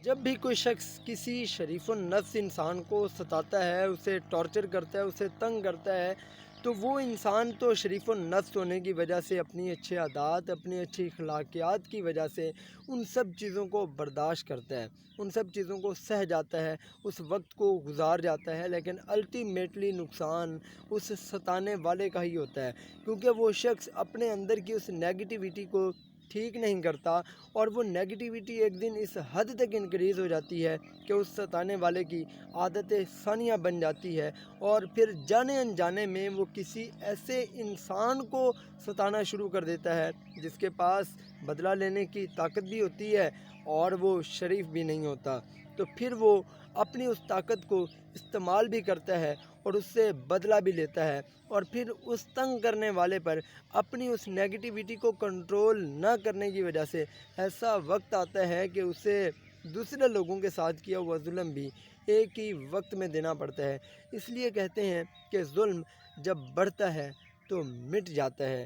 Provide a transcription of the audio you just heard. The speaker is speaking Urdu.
جب بھی کوئی شخص کسی شریف النفس انسان کو ستاتا ہے، اسے ٹارچر کرتا ہے، اسے تنگ کرتا ہے، تو وہ انسان تو شریف النفس ہونے کی وجہ سے، اپنی اچھی عادات، اپنی اچھی اخلاقیات کی وجہ سے ان سب چیزوں کو برداشت کرتا ہے، ان سب چیزوں کو سہ جاتا ہے، اس وقت کو گزار جاتا ہے، لیکن الٹیمیٹلی نقصان اس ستانے والے کا ہی ہوتا ہے، کیونکہ وہ شخص اپنے اندر کی اس نیگیٹیوٹی کو ٹھیک نہیں کرتا، اور وہ نیگیٹیوٹی ایک دن اس حد تک انکریز ہو جاتی ہے کہ اس ستانے والے کی عادت ثانیہ بن جاتی ہے، اور پھر جانے انجانے میں وہ کسی ایسے انسان کو ستانا شروع کر دیتا ہے جس کے پاس بدلہ لینے کی طاقت بھی ہوتی ہے اور وہ شریف بھی نہیں ہوتا، تو پھر وہ اپنی اس طاقت کو استعمال بھی کرتا ہے اور اس سے بدلہ بھی لیتا ہے، اور پھر اس تنگ کرنے والے پر اپنی اس نیگیٹیوٹی کو کنٹرول نہ کرنے کی وجہ سے ایسا وقت آتا ہے کہ اسے دوسرے لوگوں کے ساتھ کیا ہوا ظلم بھی ایک ہی وقت میں دینا پڑتا ہے۔ اس لیے کہتے ہیں کہ ظلم جب بڑھتا ہے تو مٹ جاتا ہے۔